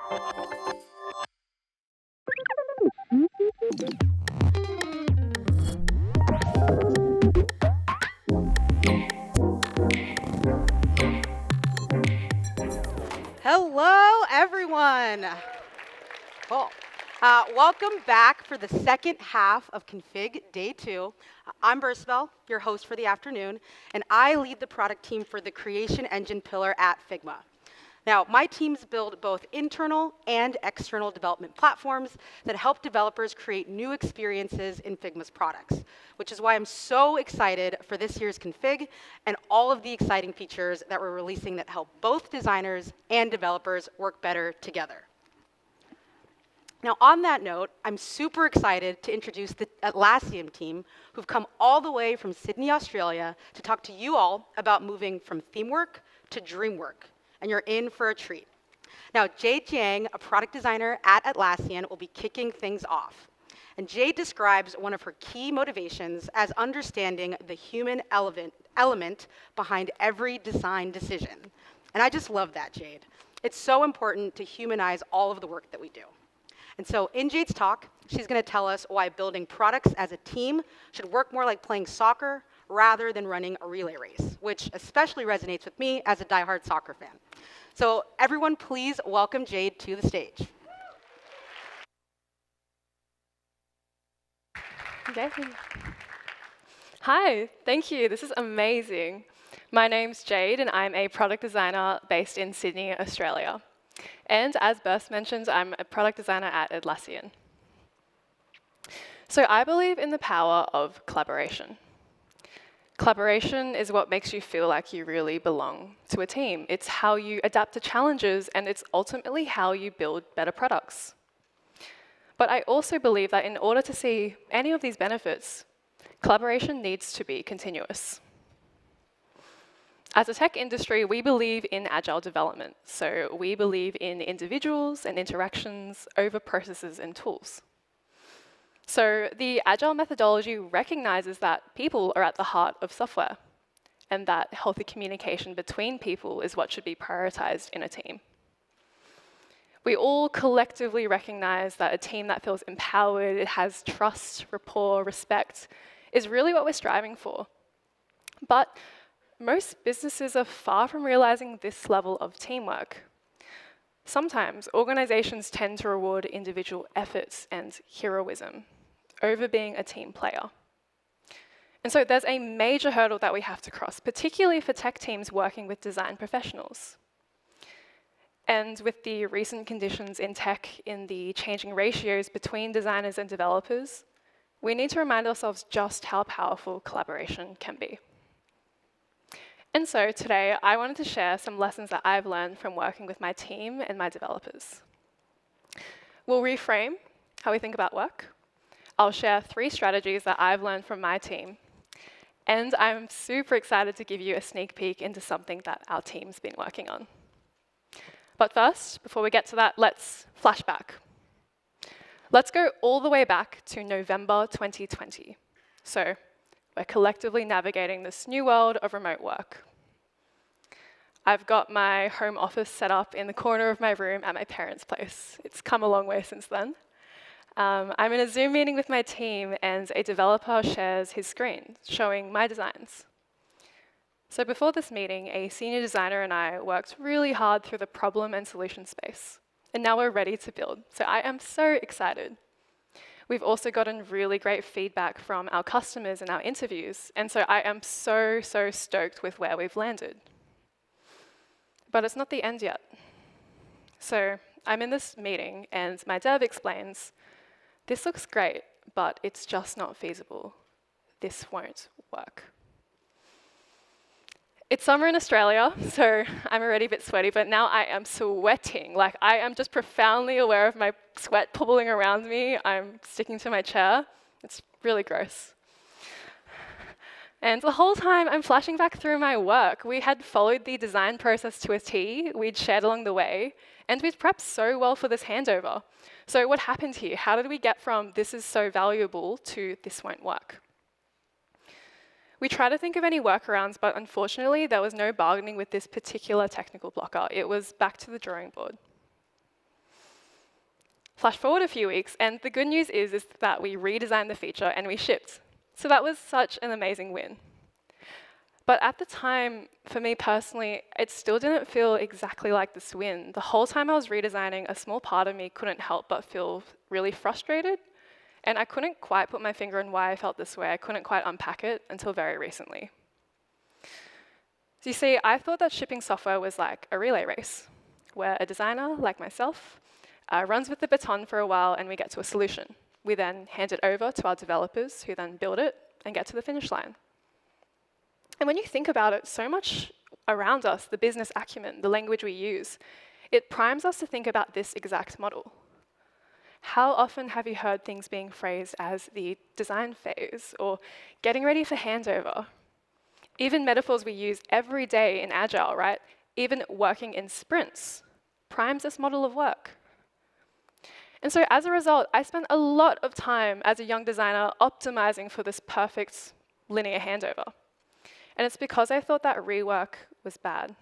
Hello, everyone. Cool. Welcome back for the second half of Config Day 2. I'm Bursville, your host for the afternoon, and I lead the product team for the creation engine pillar at Figma. Now, my teams build both internal and external development platforms that help developers create new experiences in Figma's products, which is why I'm so excited for this year's Config and all of the exciting features that we're releasing that help both designers and developers work better together. Now, on that note, I'm super excited to introduce the Atlassian team, who've come all the way from Sydney, Australia, to talk to you all about moving from themework to dreamwork. And you're in for a treat. Now, Jade Jiang, a product designer at Atlassian, will be kicking things off. And Jade describes one of her key motivations as understanding the human element behind every design decision. And I just love that, Jade. It's so important to humanize all of the work that we do. And so in Jade's talk, she's going to tell us why building products as a team should work more like playing soccer rather than running a relay race, which especially resonates with me as a diehard soccer fan. So everyone, please welcome Jade to the stage. Okay. Hi, thank you. This is amazing. My name's Jade, and I'm a product designer based in Sydney, Australia. And as Beth mentioned, I'm a product designer at Atlassian. So I believe in the power of collaboration. Collaboration is what makes you feel like you really belong to a team. It's how you adapt to challenges, and it's ultimately how you build better products. But I also believe that in order to see any of these benefits, collaboration needs to be continuous. As a tech industry, we believe in agile development. So we believe in individuals and interactions over processes and tools. So the agile methodology recognizes that people are at the heart of software, and that healthy communication between people is what should be prioritized in a team. We all collectively recognize that a team that feels empowered, it has trust, rapport, respect, is really what we're striving for. But most businesses are far from realizing this level of teamwork. Sometimes organizations tend to reward individual efforts and heroism over being a team player. And so there's a major hurdle that we have to cross, particularly for tech teams working with design professionals. And with the recent conditions in tech, in the changing ratios between designers and developers, we need to remind ourselves just how powerful collaboration can be. And so today, I wanted to share some lessons that I've learned from working with my team and my developers. We'll reframe how we think about work. I'll share 3 strategies that I've learned from my team. And I'm super excited to give you a sneak peek into something that our team's been working on. But first, before we get to that, let's flash back. Let's go all the way back to November 2020. So we're collectively navigating this new world of remote work. I've got my home office set up in the corner of my room at my parents' place. It's come a long way since then. I'm in a Zoom meeting with my team, and a developer shares his screen, showing my designs. So before this meeting, a senior designer and I worked really hard through the problem and solution space. And now we're ready to build. So I am so excited. We've also gotten really great feedback from our customers in our interviews. And so I am so stoked with where we've landed. But it's not the end yet. So I'm in this meeting, and my dev explains, "This looks great, but it's just not feasible. This won't work." It's summer in Australia, so I'm already a bit sweaty, but now I am sweating. Like, I am just profoundly aware of my sweat bubbling around me. I'm sticking to my chair. It's really gross. And the whole time, I'm flashing back through my work. We had followed the design process to a T, we'd shared along the way, and we'd prepped so well for this handover. So what happened here? How did we get from "this is so valuable" to "this won't work"? We tried to think of any workarounds, but unfortunately, there was no bargaining with this particular technical blocker. It was back to the drawing board. Flash forward a few weeks, and the good news is that we redesigned the feature and we shipped. So that was such an amazing win. But at the time, for me personally, it still didn't feel exactly like this win. The whole time I was redesigning, a small part of me couldn't help but feel really frustrated, and I couldn't quite put my finger on why I felt this way. I couldn't quite unpack it until very recently. So you see, I thought that shipping software was like a relay race, where a designer, like myself, runs with the baton for a while and we get to a solution. We then hand it over to our developers, who then build it and get to the finish line. And when you think about it, so much around us, the business acumen, the language we use, it primes us to think about this exact model. How often have you heard things being phrased as the design phase or getting ready for handover? Even metaphors we use every day in Agile, right? Even working in sprints primes this model of work. And so as a result, I spent a lot of time as a young designer optimizing for this perfect linear handover. And it's because I thought that rework was bad.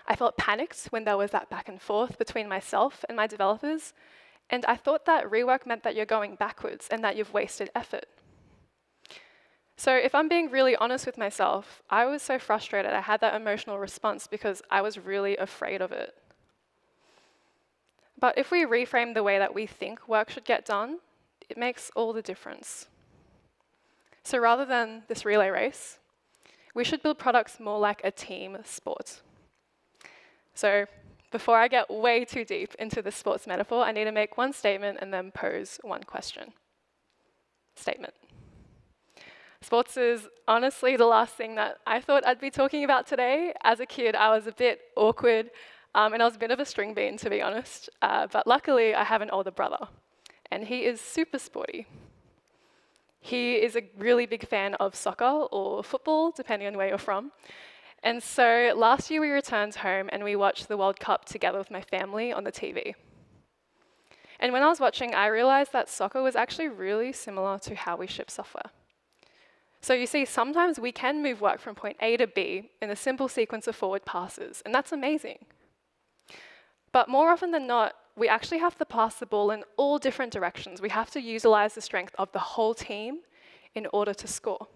I felt panicked when there was that back and forth between myself and my developers, and I thought that rework meant that you're going backwards and that you've wasted effort. So if I'm being really honest with myself, I was so frustrated. I had that emotional response because I was really afraid of it. But if we reframe the way that we think work should get done, it makes all the difference. So rather than this relay race, we should build products more like a team sport. So before I get way too deep into the sports metaphor, I need to make one statement and then pose one question. Statement. Sports is honestly the last thing that I thought I'd be talking about today. As a kid, I was a bit awkward, and I was a bit of a string bean, to be honest. But luckily, I have an older brother, and he is super sporty. He is a really big fan of soccer or football, depending on where you're from. And so last year we returned home and we watched the World Cup together with my family on the TV. And when I was watching, I realized that soccer was actually really similar to how we ship software. So you see, sometimes we can move work from point A to B in a simple sequence of forward passes, and that's amazing. But more often than not, we actually have to pass the ball in all different directions. We have to utilize the strength of the whole team in order to score.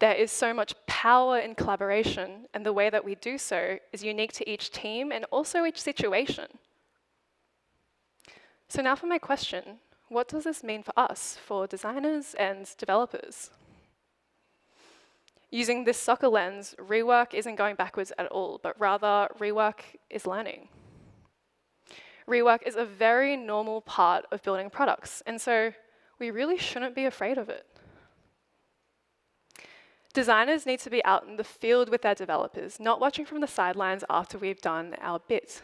There is so much power in collaboration, and the way that we do so is unique to each team and also each situation. So now for my question, what does this mean for us, for designers and developers? Using this soccer lens, rework isn't going backwards at all, but rather rework is learning. Rework is a very normal part of building products, and so we really shouldn't be afraid of it. Designers need to be out in the field with their developers, not watching from the sidelines after we've done our bit.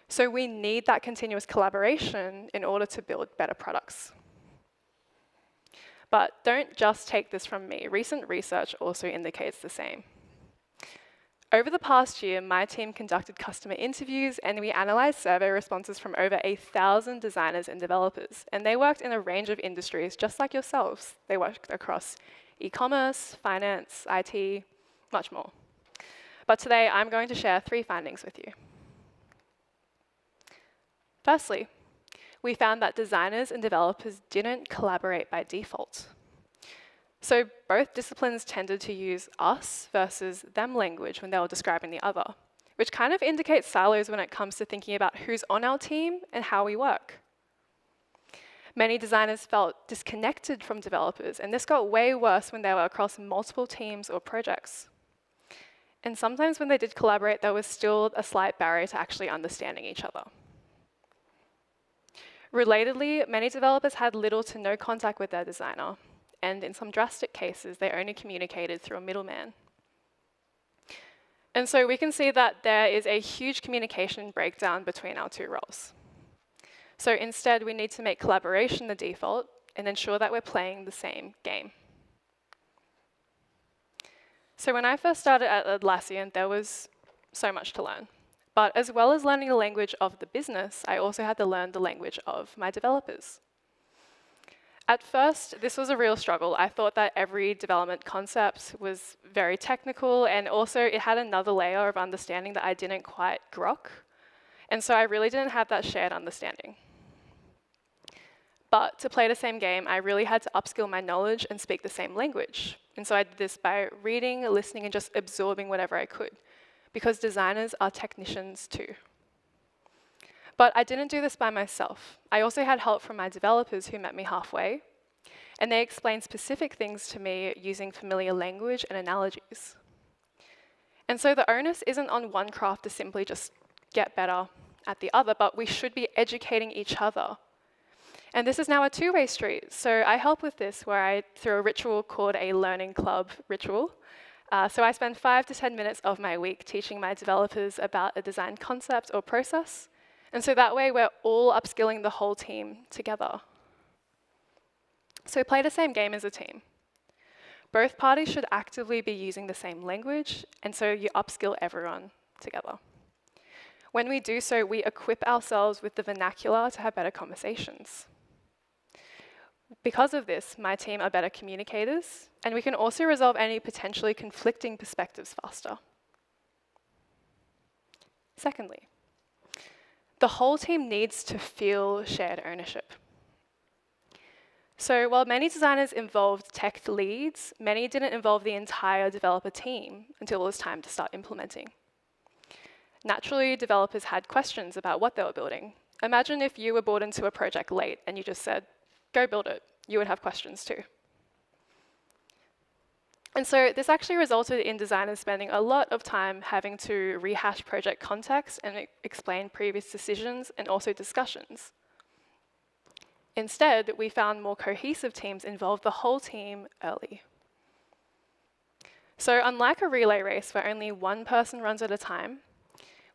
So we need that continuous collaboration in order to build better products. But don't just take this from me. Recent research also indicates the same. Over the past year, my team conducted customer interviews and we analyzed survey responses from over 1,000 designers and developers. And they worked in a range of industries just like yourselves. They worked across e-commerce, finance, IT, much more. But today, I'm going to share 3 findings with you. Firstly, we found that designers and developers didn't collaborate by default. So both disciplines tended to use us versus them language when they were describing the other, which kind of indicates silos when it comes to thinking about who's on our team and how we work. Many designers felt disconnected from developers, and this got way worse when they were across multiple teams or projects. And sometimes when they did collaborate, there was still a slight barrier to actually understanding each other. Relatedly, many developers had little to no contact with their designer, and in some drastic cases, they only communicated through a middleman. And so we can see that there is a huge communication breakdown between our 2 roles. So instead, we need to make collaboration the default and ensure that we're playing the same game. So when I first started at Atlassian, there was so much to learn. But as well as learning the language of the business, I also had to learn the language of my developers. At first, this was a real struggle. I thought that every development concept was very technical, and also it had another layer of understanding that I didn't quite grok. And so I really didn't have that shared understanding. But to play the same game, I really had to upskill my knowledge and speak the same language. And so I did this by reading, listening, and just absorbing whatever I could, because designers are technicians too. But I didn't do this by myself. I also had help from my developers who met me halfway, and they explained specific things to me using familiar language and analogies. And so the onus isn't on one craft to simply just get better at the other, but we should be educating each other. And this is now a two-way street. So I help with this through a ritual called a learning club ritual. So I spend 5 to 10 minutes of my week teaching my developers about a design concept or process. And so that way we're all upskilling the whole team together. So play the same game as a team. Both parties should actively be using the same language, and so you upskill everyone together. When we do so, we equip ourselves with the vernacular to have better conversations. Because of this, my team are better communicators, and we can also resolve any potentially conflicting perspectives faster. Secondly, the whole team needs to feel shared ownership. So while many designers involved tech leads, many didn't involve the entire developer team until it was time to start implementing. Naturally, developers had questions about what they were building. Imagine if you were brought into a project late and you just said, go build it. You would have questions too. And so this actually resulted in designers spending a lot of time having to rehash project context and explain previous decisions and also discussions. Instead, we found more cohesive teams involved the whole team early. So unlike a relay race where only one person runs at a time,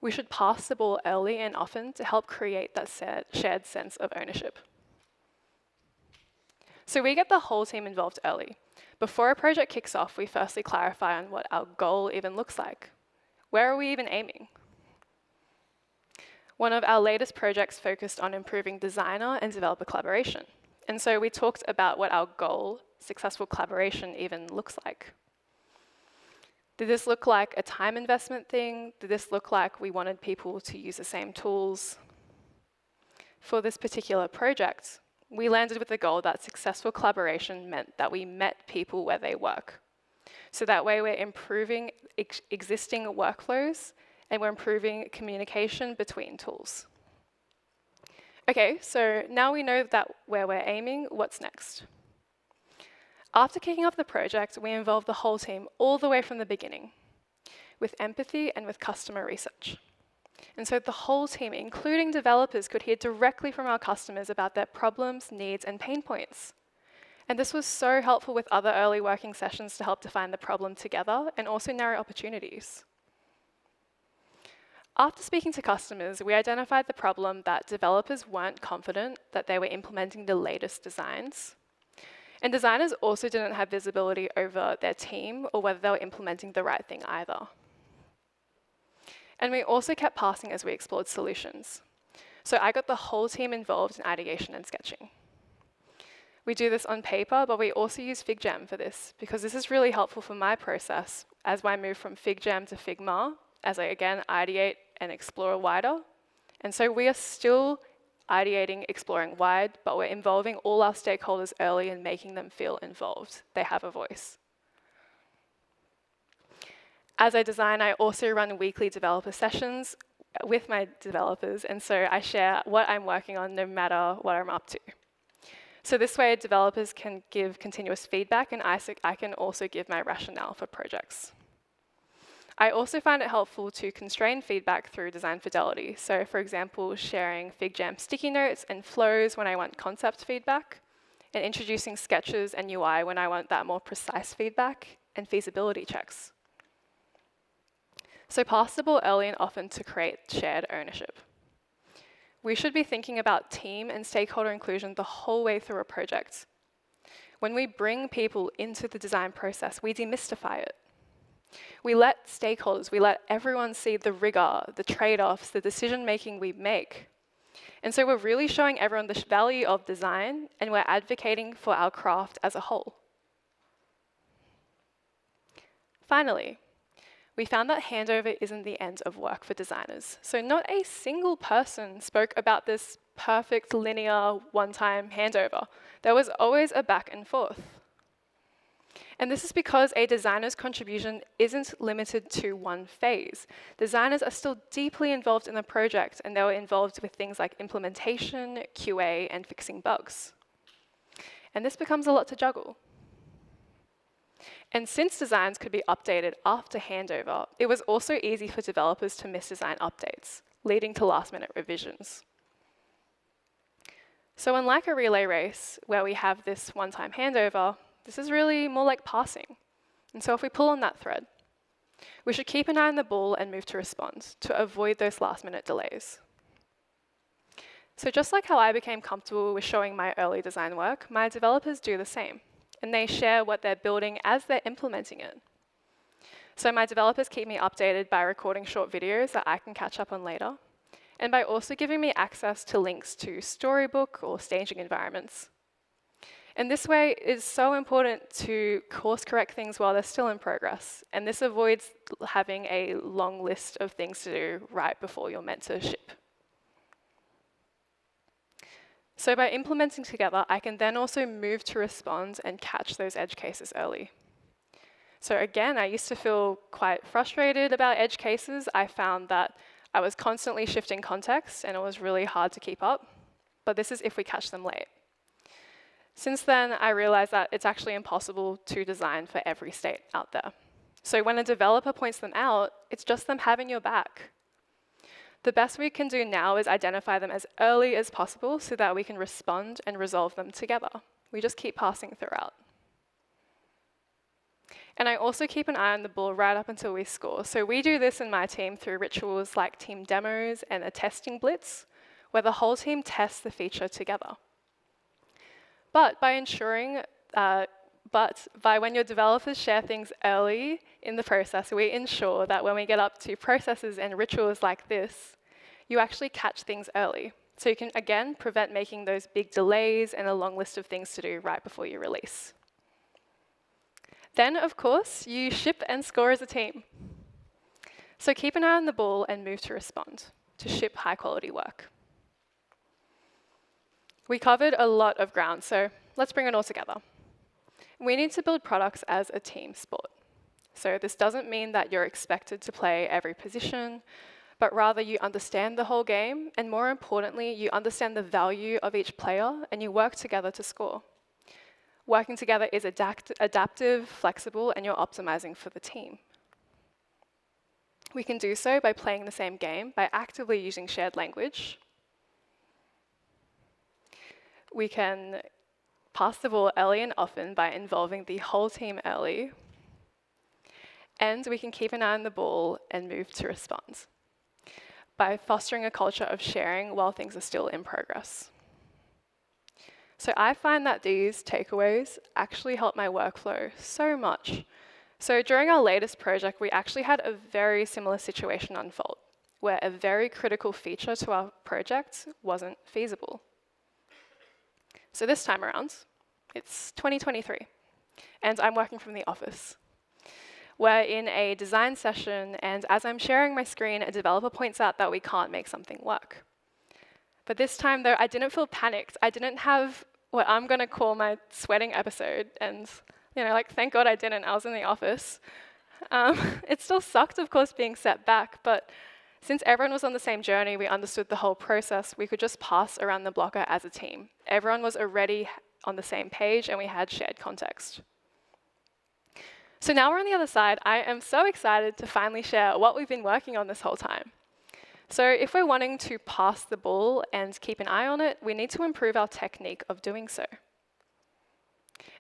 we should pass the ball early and often to help create that shared sense of ownership. So we get the whole team involved early. Before a project kicks off, we firstly clarify on what our goal even looks like. Where are we even aiming? One of our latest projects focused on improving designer and developer collaboration. And so we talked about what our goal, successful collaboration, even looks like. Did this look like a time investment thing? Did this look like we wanted people to use the same tools? For this particular project, we landed with the goal that successful collaboration meant that we met people where they work. So that way we're improving existing workflows and we're improving communication between tools. Okay, so now we know that where we're aiming, what's next? After kicking off the project, we involved the whole team all the way from the beginning, with empathy and with customer research. And so the whole team, including developers, could hear directly from our customers about their problems, needs, and pain points. And this was so helpful with other early working sessions to help define the problem together and also narrow opportunities. After speaking to customers, we identified the problem that developers weren't confident that they were implementing the latest designs. And designers also didn't have visibility over their team or whether they were implementing the right thing either. And we also kept passing as we explored solutions. So I got the whole team involved in ideation and sketching. We do this on paper, but we also use FigJam for this, because this is really helpful for my process as I move from FigJam to Figma, as I, again, ideate and explore wider. And so we are still ideating, exploring wide, but we're involving all our stakeholders early and making them feel involved. They have a voice. As I design, I also run weekly developer sessions with my developers, and so I share what I'm working on no matter what I'm up to. So this way, developers can give continuous feedback, and I can also give my rationale for projects. I also find it helpful to constrain feedback through design fidelity. So for example, sharing FigJam sticky notes and flows when I want concept feedback, and introducing sketches and UI when I want that more precise feedback, and feasibility checks. So pass the ball early and often to create shared ownership. We should be thinking about team and stakeholder inclusion the whole way through a project. When we bring people into the design process, we demystify it. We let stakeholders, we let everyone see the rigor, the trade-offs, the decision-making we make. And so we're really showing everyone the value of design, and we're advocating for our craft as a whole. Finally, we found that handover isn't the end of work for designers. So not a single person spoke about this perfect linear one-time handover. There was always a back and forth. And this is because a designer's contribution isn't limited to one phase. Designers are still deeply involved in the project, and they were involved with things like implementation, QA, and fixing bugs. And this becomes a lot to juggle. And since designs could be updated after handover, it was also easy for developers to miss design updates, leading to last-minute revisions. So unlike a relay race, where we have this one-time handover, this is really more like passing. And so if we pull on that thread, we should keep an eye on the ball and move to respond to avoid those last-minute delays. So just like how I became comfortable with showing my early design work, my developers do the same. And they share what they're building as they're implementing it. So my developers keep me updated by recording short videos that I can catch up on later, and by also giving me access to links to storybook or staging environments. And this way is so important to course correct things while they're still in progress, and this avoids having a long list of things to do right before you're meant to ship. So by implementing together, I can then also move to respond and catch those edge cases early. So again, I used to feel quite frustrated about edge cases. I found that I was constantly shifting context and it was really hard to keep up. But this is if we catch them late. Since then, I realized that it's actually impossible to design for every state out there. So when a developer points them out, it's just them having your back. The best we can do now is identify them as early as possible so that we can respond and resolve them together. We just keep passing throughout. And I also keep an eye on the ball right up until we score. So we do this in my team through rituals like team demos and a testing blitz, where the whole team tests the feature together. But by when your developers share things early in the process, we ensure that when we get up to processes and rituals like this, you actually catch things early. So you can, again, prevent making those big delays and a long list of things to do right before you release. Then, of course, you ship and score as a team. So keep an eye on the ball and move to respond, to ship high-quality work. We covered a lot of ground, so let's bring it all together. We need to build products as a team sport. So this doesn't mean that you're expected to play every position, but rather you understand the whole game, and more importantly, you understand the value of each player, and you work together to score. Working together is adaptive, flexible, and you're optimizing for the team. We can do so by playing the same game, by actively using shared language. We can pass the ball early and often by involving the whole team early. And we can keep an eye on the ball and move to respond by fostering a culture of sharing while things are still in progress. So I find that these takeaways actually help my workflow so much. So during our latest project, we actually had a very similar situation unfold, where a very critical feature to our project wasn't feasible. So this time around, it's 2023, and I'm working from the office. We're in a design session, and as I'm sharing my screen, a developer points out that we can't make something work. But this time, though, I didn't feel panicked. I didn't have what I'm going to call my sweating episode, and thank God I didn't. I was in the office. It still sucked, of course, being set back, but since everyone was on the same journey, we understood the whole process, we could just pass around the blocker as a team. Everyone was already on the same page, and we had shared context. So now we're on the other side. I am so excited to finally share what we've been working on this whole time. So if we're wanting to pass the ball and keep an eye on it, we need to improve our technique of doing so.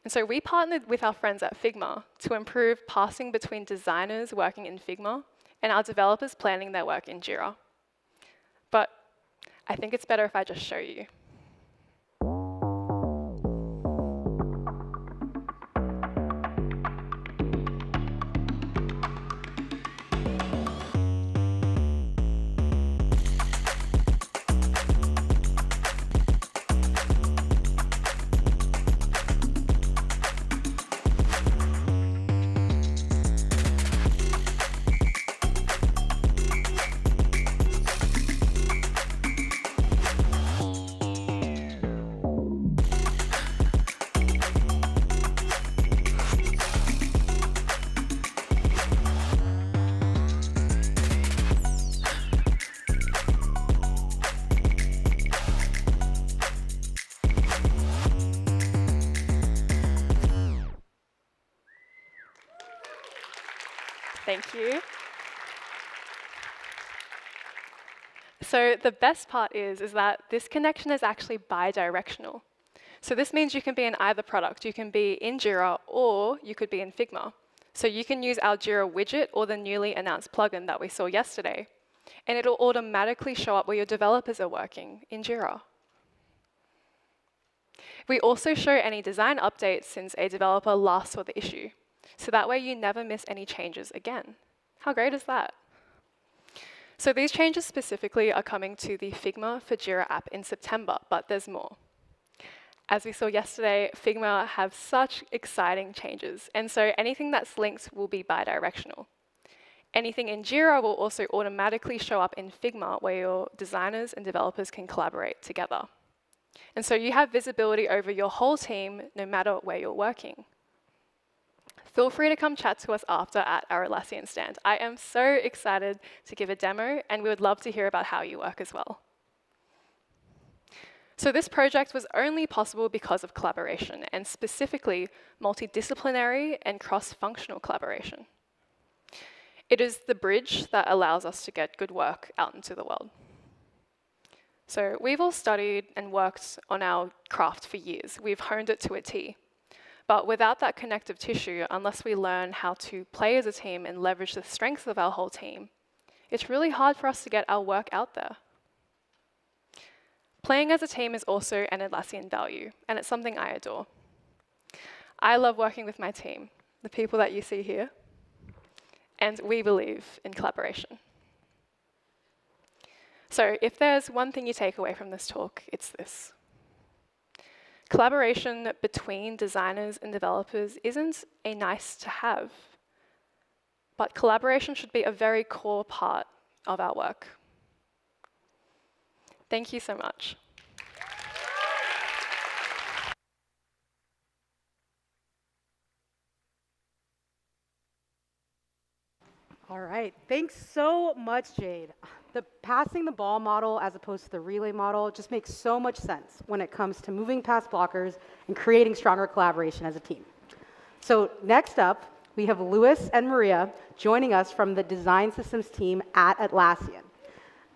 And so we partnered with our friends at Figma to improve passing between designers working in Figma and our developers planning their work in Jira. But I think it's better if I just show you. Thank you. So the best part is that this connection is actually bi-directional. So this means you can be in either product. You can be in Jira or you could be in Figma. So you can use our Jira widget or the newly announced plugin that we saw yesterday, and it'll automatically show up where your developers are working in Jira. We also show any design updates since a developer last saw the issue. So that way you never miss any changes again. How great is that? So these changes specifically are coming to the Figma for Jira app in September, but there's more. As we saw yesterday, Figma have such exciting changes, and so anything that's linked will be bi-directional. Anything in Jira will also automatically show up in Figma where your designers and developers can collaborate together. And so you have visibility over your whole team no matter where you're working. Feel free to come chat to us after at our Atlassian stand. I am so excited to give a demo, and we would love to hear about how you work as well. So this project was only possible because of collaboration, and specifically multidisciplinary and cross-functional collaboration. It is the bridge that allows us to get good work out into the world. So we've all studied and worked on our craft for years. We've honed it to a T. But without that connective tissue, unless we learn how to play as a team and leverage the strengths of our whole team, it's really hard for us to get our work out there. Playing as a team is also an Atlassian value, and it's something I adore. I love working with my team, the people that you see here, and we believe in collaboration. So if there's one thing you take away from this talk, it's this. Collaboration between designers and developers isn't a nice to have, but collaboration should be a very core part of our work. Thank you so much. All right, thanks so much, Jade. The passing the ball model as opposed to the relay model just makes so much sense when it comes to moving past blockers and creating stronger collaboration as a team. So next up, we have Louis and Maria joining us from the design systems team at Atlassian.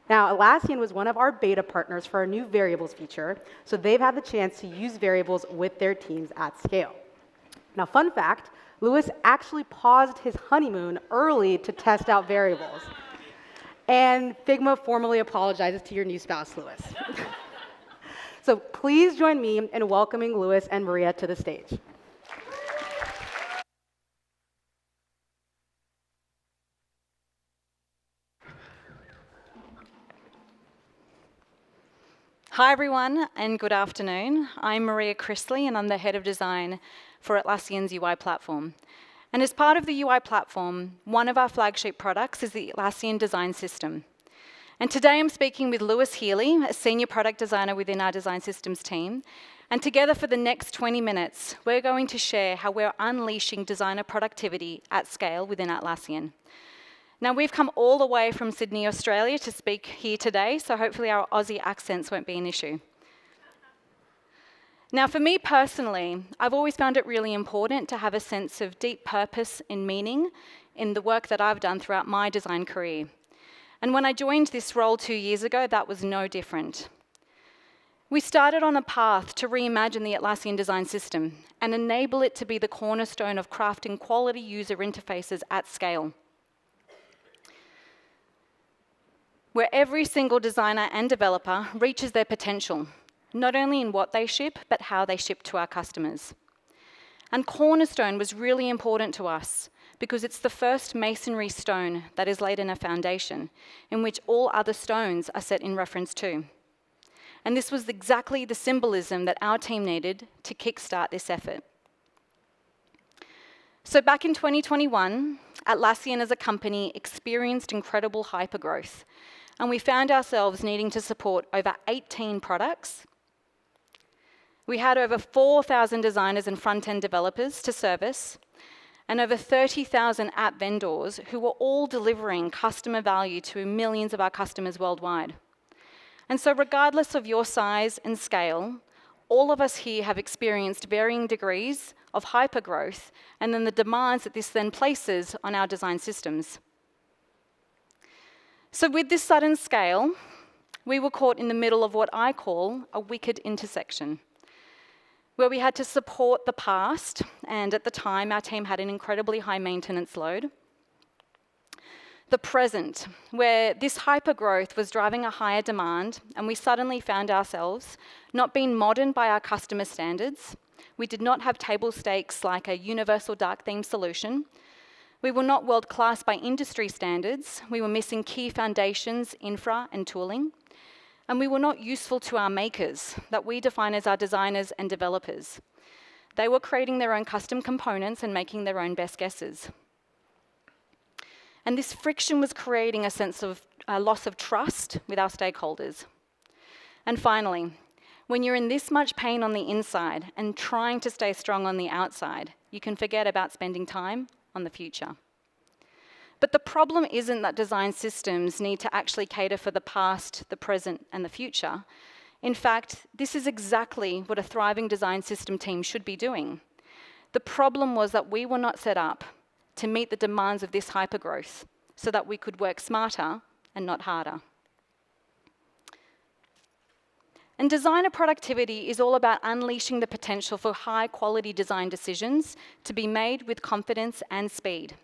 Now, Atlassian was one of our beta partners for our new variables feature, so they've had the chance to use variables with their teams at scale. Now, fun fact, Louis actually paused his honeymoon early to test out variables. And Figma formally apologizes to your new spouse, Louis. So please join me in welcoming Louis and Maria to the stage. Hi, everyone, and good afternoon. I'm Maria Christley, and I'm the head of design for Atlassian's UI platform. And as part of the UI platform, one of our flagship products is the Atlassian Design System. And today I'm speaking with Healey, a senior product designer within our design systems team. And together for the next 20 minutes, we're going to share how we're unleashing designer productivity at scale within Atlassian. Now, we've come all the way from Sydney, Australia to speak here today, so hopefully our Aussie accents won't be an issue. Now, for me personally, I've always found it really important to have a sense of deep purpose and meaning in the work that I've done throughout my design career. And when I joined this role 2 years ago, that was no different. We started on a path to reimagine the Atlassian Design System and enable it to be the cornerstone of crafting quality user interfaces at scale, where every single designer and developer reaches their potential, not only in what they ship, but how they ship to our customers. And Cornerstone was really important to us because it's the first masonry stone that is laid in a foundation in which all other stones are set in reference to. And this was exactly the symbolism that our team needed to kickstart this effort. So back in 2021, Atlassian as a company experienced incredible hypergrowth, and we found ourselves needing to support over 18 products. We had over 4,000 designers and front-end developers to service, and over 30,000 app vendors who were all delivering customer value to millions of our customers worldwide. And so regardless of your size and scale, all of us here have experienced varying degrees of hypergrowth and then the demands that this then places on our design systems. So with this sudden scale, we were caught in the middle of what I call a wicked intersection, where we had to support the past, and at the time our team had an incredibly high maintenance load. The present, where this hypergrowth was driving a higher demand, and we suddenly found ourselves not being modern by our customer standards. We did not have table stakes like a universal dark theme solution. We were not world-class by industry standards. We were missing key foundations, infra, and tooling. And we were not useful to our makers, that we define as our designers and developers. They were creating their own custom components and making their own best guesses. And this friction was creating a sense of loss of trust with our stakeholders. And finally, when you're in this much pain on the inside and trying to stay strong on the outside, you can forget about spending time on the future. But the problem isn't that design systems need to actually cater for the past, the present, and the future. In fact, this is exactly what a thriving design system team should be doing. The problem was that we were not set up to meet the demands of this hypergrowth so that we could work smarter and not harder. And designer productivity is all about unleashing the potential for high-quality design decisions to be made with confidence and speed.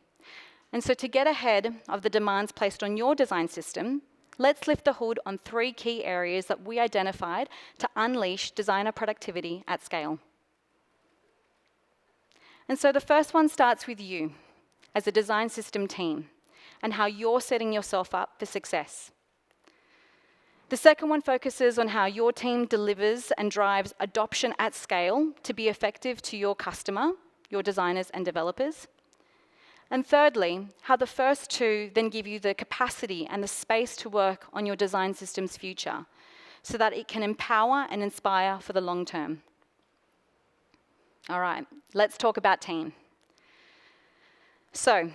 And so to get ahead of the demands placed on your design system, let's lift the hood on 3 key areas that we identified to unleash designer productivity at scale. And so the first one starts with you as a design system team and how you're setting yourself up for success. The second one focuses on how your team delivers and drives adoption at scale to be effective to your customer, your designers and developers. And thirdly, how the first 2 then give you the capacity and the space to work on your design system's future so that it can empower and inspire for the long term. All right, let's talk about team. So,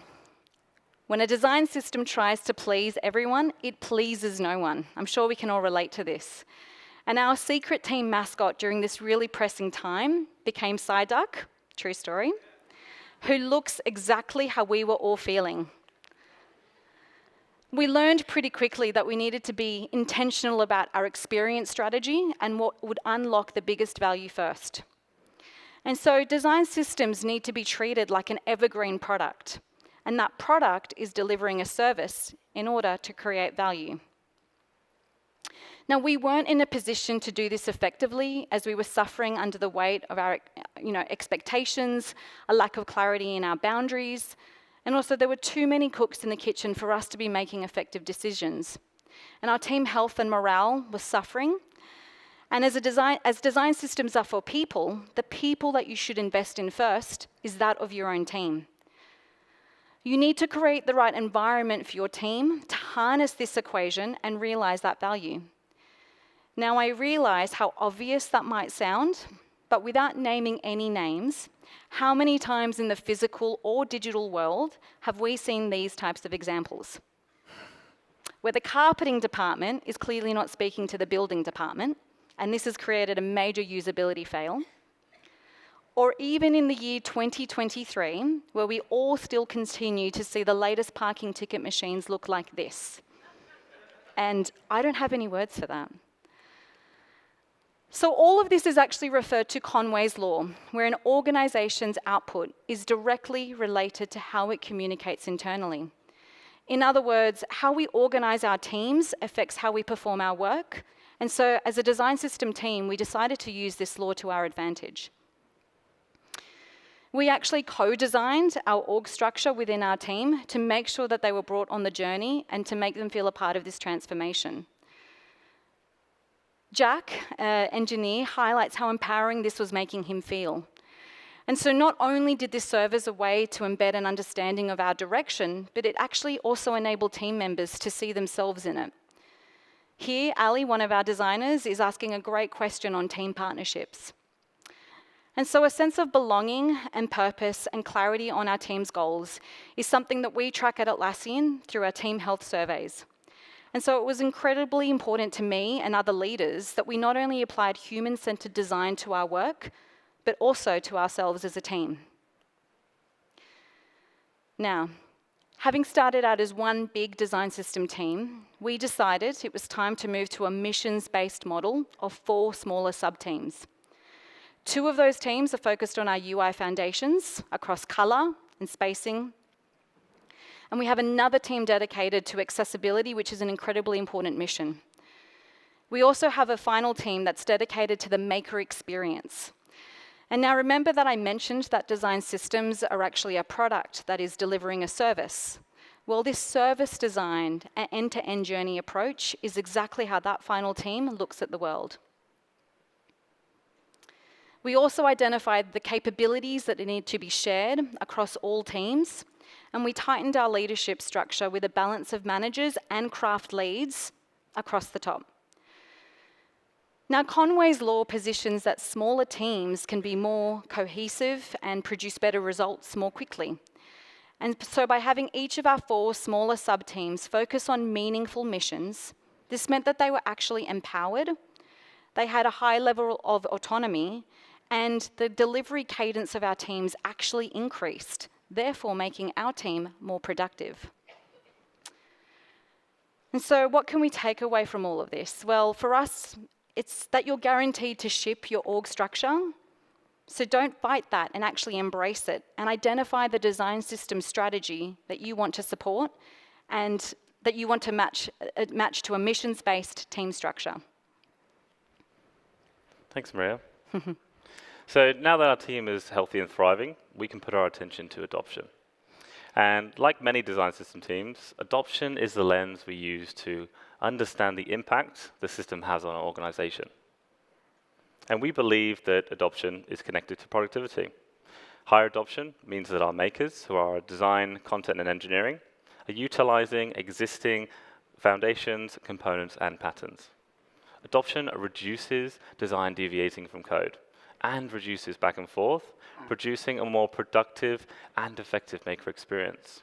when a design system tries to please everyone, it pleases no one. I'm sure we can all relate to this. And our secret team mascot during this really pressing time became Psyduck, true story, who looks exactly how we were all feeling. We learned pretty quickly that we needed to be intentional about our experience strategy and what would unlock the biggest value first. And so design systems need to be treated like an evergreen product, and that product is delivering a service in order to create value. Now, we weren't in a position to do this effectively as we were suffering under the weight of our expectations, a lack of clarity in our boundaries, and also there were too many cooks in the kitchen for us to be making effective decisions. And our team health and morale was suffering. And as design systems are for people, the people that you should invest in first is that of your own team. You need to create the right environment for your team to harness this equation and realize that value. Now, I realize how obvious that might sound, but without naming any names, how many times in the physical or digital world have we seen these types of examples? Where the carpeting department is clearly not speaking to the building department, and this has created a major usability fail. Or even in the year 2023, where we all still continue to see the latest parking ticket machines look like this. And I don't have any words for that. So all of this is actually referred to Conway's law, where an organization's output is directly related to how it communicates internally. In other words, how we organize our teams affects how we perform our work. And so as a design system team, we decided to use this law to our advantage. We actually co-designed our org structure within our team to make sure that they were brought on the journey and to make them feel a part of this transformation. Jack, engineer, highlights how empowering this was making him feel. And so not only did this serve as a way to embed an understanding of our direction, but it actually also enabled team members to see themselves in it. Here, Ali, one of our designers, is asking a great question on team partnerships. And so a sense of belonging and purpose and clarity on our team's goals is something that we track at Atlassian through our team health surveys. And so it was incredibly important to me and other leaders that we not only applied human-centered design to our work, but also to ourselves as a team. Now, having started out as one big design system team, we decided it was time to move to a missions-based model of 4 smaller sub-teams. 2 of those teams are focused on our UI foundations across color and spacing. And we have another team dedicated to accessibility, which is an incredibly important mission. We also have a final team that's dedicated to the maker experience. And now remember that I mentioned that design systems are actually a product that is delivering a service. Well, this service designed and end-to-end journey approach is exactly how that final team looks at the world. We also identified the capabilities that need to be shared across all teams, and we tightened our leadership structure with a balance of managers and craft leads across the top. Now, Conway's law positions that smaller teams can be more cohesive and produce better results more quickly. And so by having each of our 4 smaller sub-teams focus on meaningful missions, this meant that they were actually empowered, they had a high level of autonomy, and the delivery cadence of our teams actually increased, therefore making our team more productive. And so what can we take away from all of this? Well, for us, it's that you're guaranteed to ship your org structure. So don't fight that and actually embrace it and identify the design system strategy that you want to support and that you want to match to a missions-based team structure. Thanks, Maria. So now that our team is healthy and thriving, we can put our attention to adoption. And like many design system teams, adoption is the lens we use to understand the impact the system has on our organization. And we believe that adoption is connected to productivity. Higher adoption means that our makers, who are design, content, and engineering, are utilizing existing foundations, components, and patterns. Adoption reduces design deviating from code and reduces back and forth, producing a more productive and effective maker experience.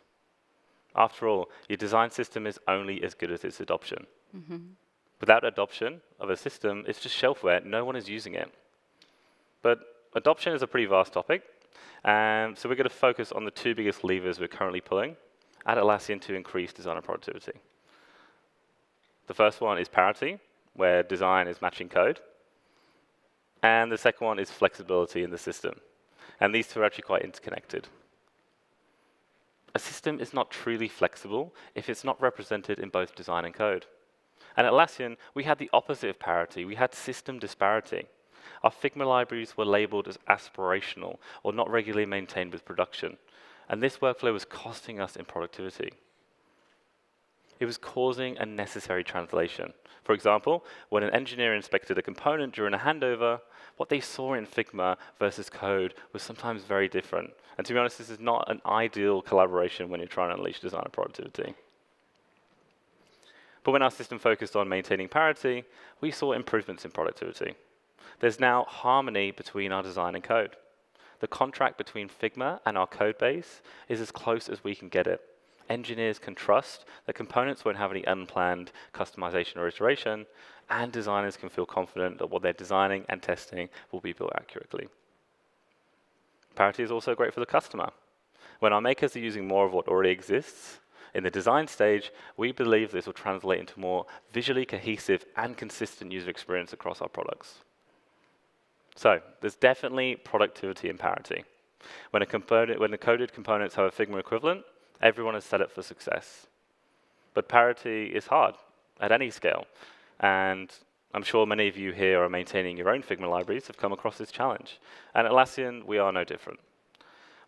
After all, your design system is only as good as its adoption. Without adoption of a system, it's just shelfware. No one is using it. But adoption is a pretty vast topic, so we're going to focus on the 2 biggest levers we're currently pulling at Atlassian to increase designer productivity. The first one is parity, where design is matching code. And the second one is flexibility in the system. And these 2 are actually quite interconnected. A system is not truly flexible if it's not represented in both design and code. And at Atlassian, we had the opposite of parity. We had system disparity. Our Figma libraries were labeled as aspirational or not regularly maintained with production. And this workflow was costing us in productivity. It was causing unnecessary translation. For example, when an engineer inspected a component during a handover, what they saw in Figma versus code was sometimes very different. And to be honest, this is not an ideal collaboration when you're trying to unleash designer productivity. But when our system focused on maintaining parity, we saw improvements in productivity. There's now harmony between our design and code. The contract between Figma and our code base is as close as we can get it. Engineers can trust that components won't have any unplanned customization or iteration, and designers can feel confident that what they're designing and testing will be built accurately. Parity is also great for the customer. When our makers are using more of what already exists, in the design stage, we believe this will translate into more visually cohesive and consistent user experience across our products. So there's definitely productivity in parity. When the coded components have a Figma equivalent, everyone is set up for success. But parity is hard at any scale. And I'm sure many of you here are maintaining your own Figma libraries have come across this challenge. And at Atlassian, we are no different.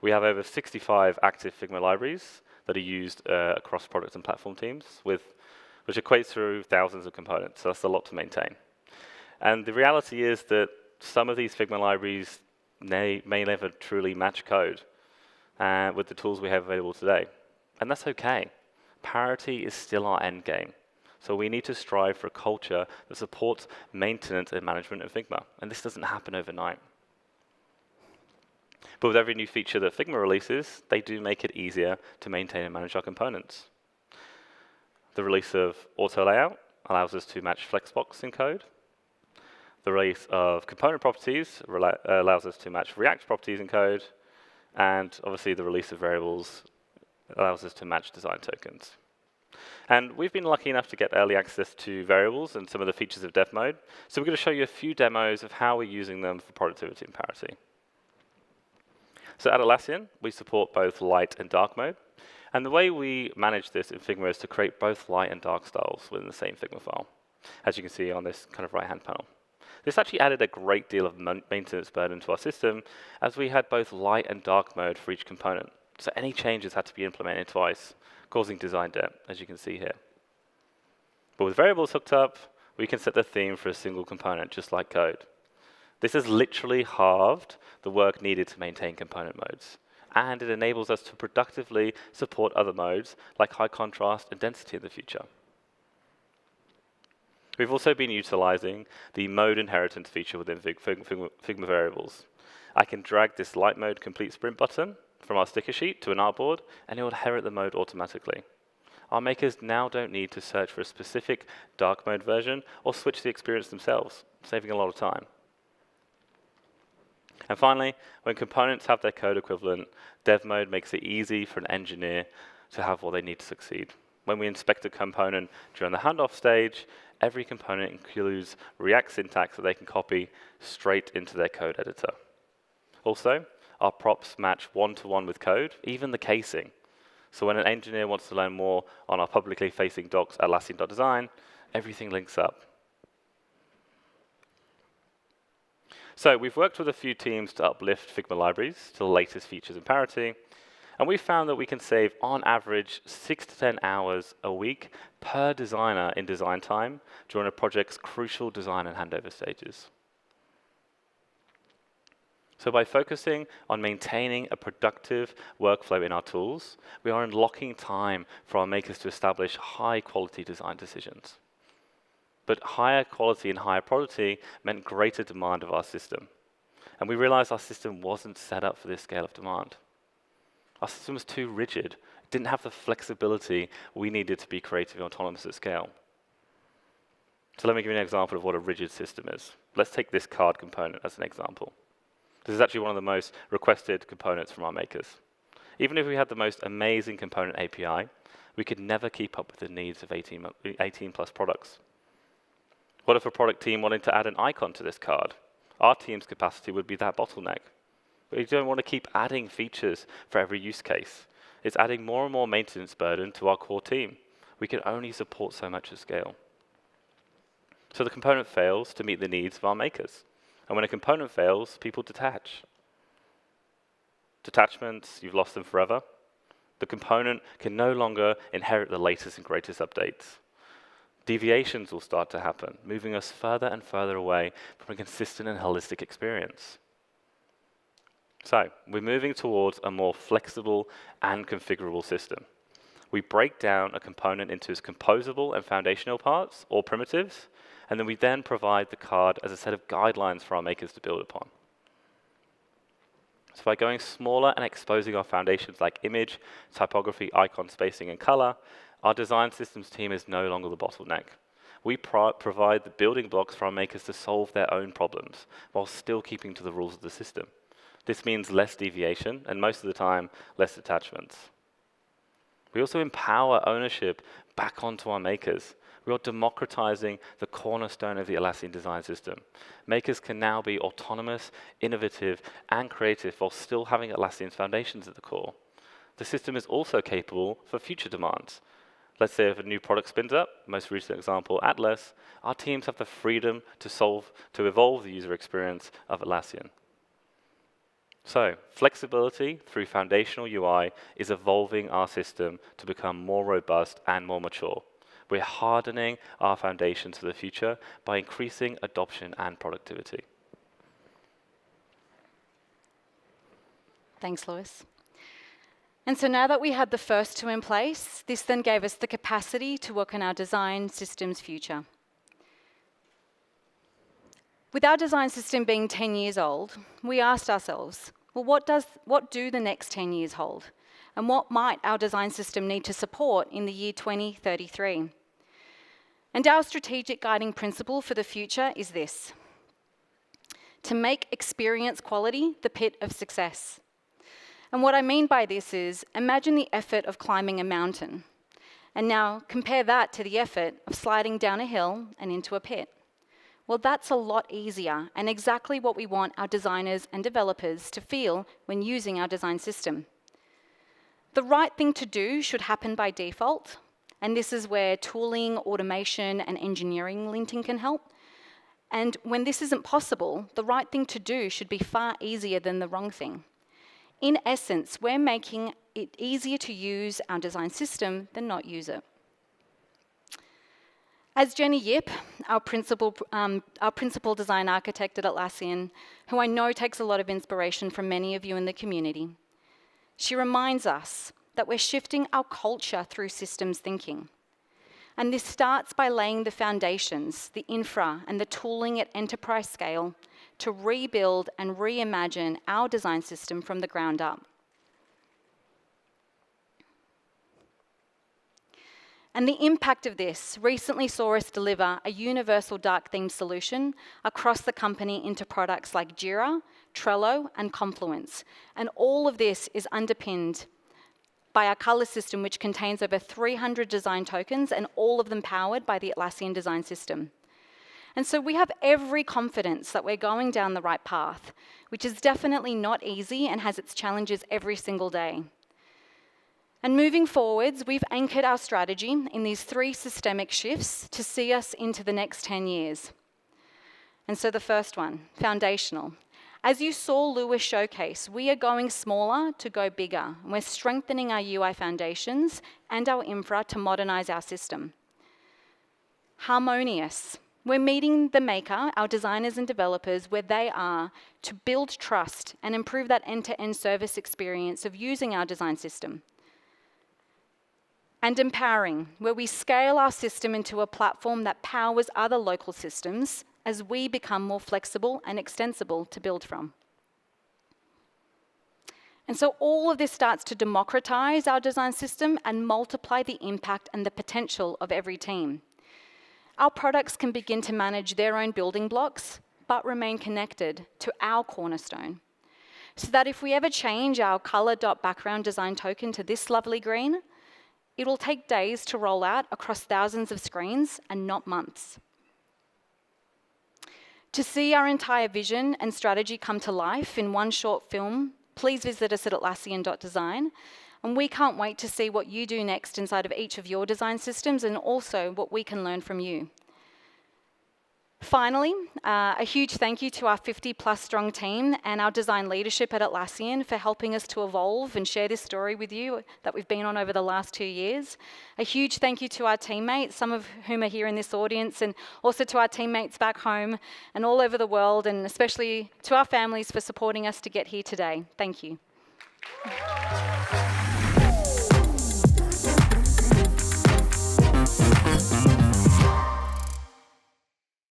We have over 65 active Figma libraries that are used across product and platform teams, which equates through thousands of components. So that's a lot to maintain. And the reality is that some of these Figma libraries may never truly match code with the tools we have available today. And that's okay. Parity is still our end game. So we need to strive for a culture that supports maintenance and management of Figma. And this doesn't happen overnight. But with every new feature that Figma releases, they do make it easier to maintain and manage our components. The release of auto layout allows us to match flexbox in code. The release of component properties allows us to match React properties in code, and obviously the release of variables allows us to match design tokens. And we've been lucky enough to get early access to variables and some of the features of dev mode, so we're going to show you a few demos of how we're using them for productivity and parity. So at Atlassian, we support both light and dark mode, and the way we manage this in Figma is to create both light and dark styles within the same Figma file, as you can see on this kind of right-hand panel. This actually added a great deal of maintenance burden to our system, as we had both light and dark mode for each component. So any changes had to be implemented twice, causing design debt, as you can see here. But with variables hooked up, we can set the theme for a single component, just like code. This has literally halved the work needed to maintain component modes, and it enables us to productively support other modes, like high contrast and density in the future. We've also been utilizing the mode inheritance feature within Figma variables. I can drag this light mode complete sprint button from our sticker sheet to an artboard, and it will inherit the mode automatically. Our makers now don't need to search for a specific dark mode version or switch the experience themselves, saving a lot of time. And finally, when components have their code equivalent, dev mode makes it easy for an engineer to have what they need to succeed. When we inspect a component during the handoff stage, every component includes React syntax that they can copy straight into their code editor. Also, our props match one-to-one with code, even the casing. So when an engineer wants to learn more on our publicly facing docs at Atlassian.design, everything links up. So we've worked with a few teams to uplift Figma libraries to the latest features and parity, and we found that we can save, on average, 6 to 10 hours a week per designer in design time during a project's crucial design and handover stages. So by focusing on maintaining a productive workflow in our tools, we are unlocking time for our makers to establish high-quality design decisions. But higher quality and higher productivity meant greater demand of our system. And we realized our system wasn't set up for this scale of demand. Our system was too rigid. It didn't have the flexibility we needed to be creative and autonomous at scale. So let me give you an example of what a rigid system is. Let's take this card component as an example. This is actually one of the most requested components from our makers. Even if we had the most amazing component API, we could never keep up with the needs of 18 plus products. What if a product team wanted to add an icon to this card? Our team's capacity would be that bottleneck. But we don't want to keep adding features for every use case. It's adding more and more maintenance burden to our core team. We can only support so much at scale. So the component fails to meet the needs of our makers. And when a component fails, people detach. Detachments, you've lost them forever. The component can no longer inherit the latest and greatest updates. Deviations will start to happen, moving us further and further away from a consistent and holistic experience. So, we're moving towards a more flexible and configurable system. We break down a component into its composable and foundational parts, or primitives, and then we provide the card as a set of guidelines for our makers to build upon. So by going smaller and exposing our foundations like image, typography, icon spacing, and color, our design systems team is no longer the bottleneck. We provide the building blocks for our makers to solve their own problems while still keeping to the rules of the system. This means less deviation, and most of the time, less attachments. We also empower ownership back onto our makers. We are democratizing the cornerstone of the Atlassian Design System. Makers can now be autonomous, innovative, and creative while still having Atlassian's foundations at the core. The system is also capable for future demands. Let's say if a new product spins up, most recent example, Atlas, our teams have the freedom to evolve the user experience of Atlassian. So, flexibility through foundational UI is evolving our system to become more robust and more mature. We're hardening our foundations for the future by increasing adoption and productivity. Thanks, Lewis. And so now that we had the first two in place, this then gave us the capacity to work on our design system's future. With our design system being 10 years old, we asked ourselves, well, what do the next 10 years hold? And what might our design system need to support in the year 2033? And our strategic guiding principle for the future is this: to make experience quality the pit of success. And what I mean by this is, imagine the effort of climbing a mountain. And now compare that to the effort of sliding down a hill and into a pit. Well, that's a lot easier and exactly what we want our designers and developers to feel when using our design system. The right thing to do should happen by default, and this is where tooling, automation, and engineering linting can help. And when this isn't possible, the right thing to do should be far easier than the wrong thing. In essence, we're making it easier to use our design system than not use it. As Jenny Yip, our principal design architect at Atlassian, who I know takes a lot of inspiration from many of you in the community, she reminds us that we're shifting our culture through systems thinking. And this starts by laying the foundations, the infra, and the tooling at enterprise scale to rebuild and reimagine our design system from the ground up. And the impact of this recently saw us deliver a universal dark theme solution across the company into products like Jira, Trello, and Confluence. And all of this is underpinned by our color system, which contains over 300 design tokens, and all of them powered by the Atlassian Design System. And so we have every confidence that we're going down the right path, which is definitely not easy and has its challenges every single day. And moving forwards, we've anchored our strategy in these 3 systemic shifts to see us into the next 10 years. And so the first one, foundational. As you saw Lewis showcase, we are going smaller to go bigger. We're strengthening our UI foundations and our infra to modernize our system. Harmonious. We're meeting the maker, our designers and developers, where they are to build trust and improve that end-to-end service experience of using our design system. And empowering, where we scale our system into a platform that powers other local systems as we become more flexible and extensible to build from. And so all of this starts to democratize our design system and multiply the impact and the potential of every team. Our products can begin to manage their own building blocks, but remain connected to our cornerstone. So that if we ever change our color.background design token to this lovely green, it will take days to roll out across thousands of screens and not months. To see our entire vision and strategy come to life in one short film, please visit us at Atlassian.design. And we can't wait to see what you do next inside of each of your design systems and also what we can learn from you. Finally, a huge thank you to our 50+ strong team and our design leadership at Atlassian for helping us to evolve and share this story with you that we've been on over the last 2 years. A huge thank you to our teammates, some of whom are here in this audience, and also to our teammates back home and all over the world, and especially to our families for supporting us to get here today. Thank you.